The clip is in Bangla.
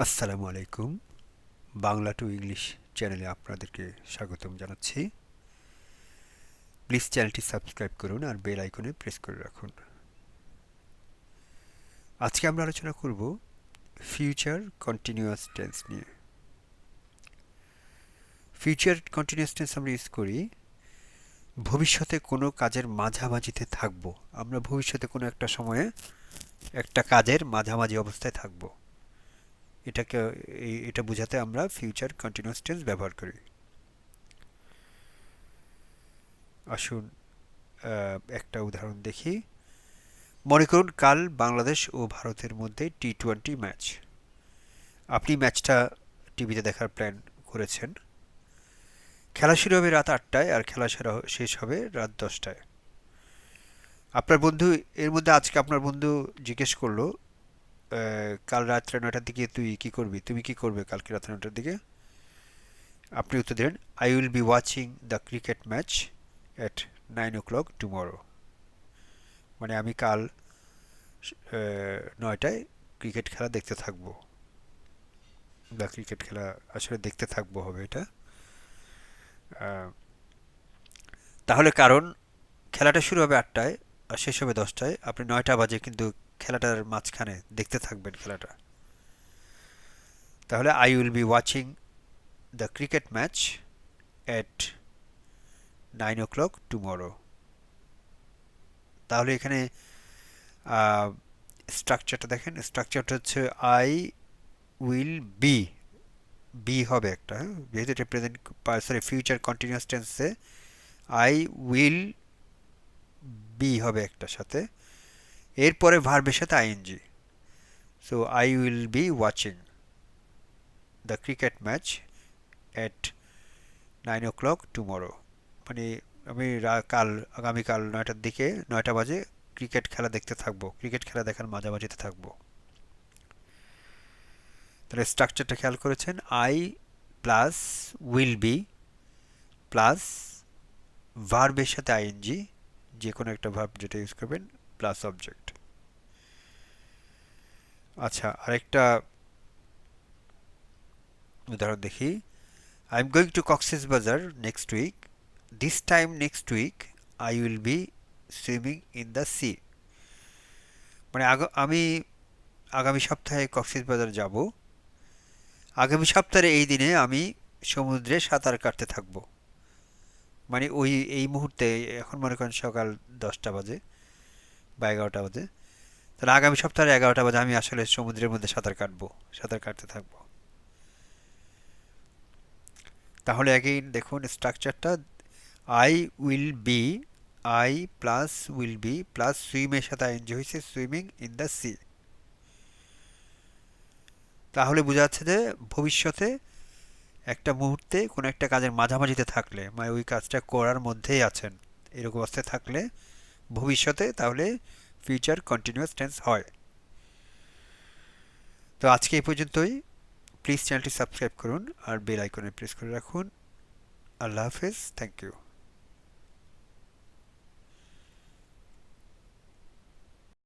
আসসালামু আলাইকুম। বাংলা টু ইংলিশ চ্যানেলে আপনাদেরকে স্বাগতম জানাচ্ছি। প্লিজ চ্যানেলটি সাবস্ক্রাইব করুন আর বেল আইকনে প্রেস করে রাখুন। আজকে আমরা আলোচনা করব ফিউচার কন্টিনিউয়াস টেন্স নিয়ে। ফিউচার কন্টিনিউয়াস টেন্স আমরা ইউজ করি ভবিষ্যতে কোনো কাজের মাঝামাঝিতে থাকব। আমরা ভবিষ্যতে কোনো একটা সময়ে একটা কাজের মাঝামাঝি অবস্থায় থাকব। এটাকে এটা বোঝাতে আমরা ফিউচার কন্টিনিউয়াস টেন্স ব্যবহার করি। আসুন একটা উদাহরণ দেখি। মনে করুন কাল বাংলাদেশ ও ভারতের মধ্যে টি-20 ম্যাচ। আপনি ম্যাচটা টিভিতে দেখার প্ল্যান করেছেন। খেলা শুরু হবে রাত 8টায় আর খেলা শেষ হবে রাত 10টায়। আপনার বন্ধু এর মধ্যে আজকে আপনার বন্ধু জিজ্ঞেস করলো, কাল রাত্রে 9টার দিকে তুই কি করবি, তুমি কি করবে কালকে রাত্রে 9টার দিকে? আপনি উত্তর দিলেন, I will be watching the cricket match at 9 o'clock tomorrow. মানে আমি কাল 9টায় ক্রিকেট খেলা দেখতে থাকবো। বা ক্রিকেট খেলা আসলে দেখতে থাকবো হবে এটা। আহ, তাহলে কারণ খেলাটা শুরু হবে 8টায় আর শেষ হবে 10টায়, আপনি 9টা বাজে কিন্তু খেলাটার মাঝখানে দেখতে থাকবেন খেলাটা। তাহলে I will be watching the cricket match at 9 o'clock tomorrow. তাহলে এখানে স্ট্রাকচারটা দেখেন, স্ট্রাকচারটা হচ্ছে আই উইল বি, বি হবে একটা, হ্যাঁ, যেহেতু এটা প্রেজেন্ট সরি ফিউচার কন্টিনিউয়াস টেন্সে আই উইল বি হবে একটার সাথে, এরপরে ভার্বের সাথে ING. So I will be watching the cricket match at 9 o'clock tomorrow. মানে আমি আগামীকাল 9টার দিকে 9টা বাজে ক্রিকেট খেলা দেখতে থাকবো, ক্রিকেট খেলা দেখার মাঝামাঝিতে থাকবো। তাহলে স্ট্রাকচারটা খেয়াল করেছেন, I plus will be plus ভার্বের সাথে আইএনজি, যে কোনো একটা ভার্ব যেটা ইউজ করবেন, প্লাস অবজেক্ট। আচ্ছা, আরেকটা উদাহরণ দেখি। I am going to Cox's Bazar next week. This time next week I will be swimming in the sea. মানে আমি আগামী সপ্তাহে কক্সেস বাজার যাব। আগামী সপ্তাহে এই দিনে আমি সমুদ্রে সাঁতার কাটতে থাকবো। মানে এই মুহূর্তে, এখন মনে করেন সকাল 10টা বাজে বা 11টা বাজে, তাহলে আগামী সপ্তাহে 11টা বাজে আমি আসলে সমুদ্রের মধ্যে সাঁতার কাটবো, সাঁতার কাটতে থাকবো। তাহলে অ্যাগেইন দেখুন স্ট্রাকচারটা, I will be, I plus will be plus সুইমের সাথে আইএনজি হয়েছে সুইমিং ইন দ্য সি। তাহলে বোঝা যাচ্ছে যে ভবিষ্যতে একটা মুহূর্তে কোনো একটা কাজের মাঝামাঝিতে থাকলে, মানে ওই কাজটা করার মধ্যেই আছেন এরকম অবস্থায় থাকলে ভবিষ্যতে, তাহলে ফিউচার কন্টিনিউয়াস টেন্স হয়। তো আজকে এই পর্যন্তই। প্লিজ চ্যানেলটি সাবস্ক্রাইব করুন আর বেল আইকনে প্রেস করে রাখুন। আল্লাহ হাফেজ, থ্যাংক ইউ।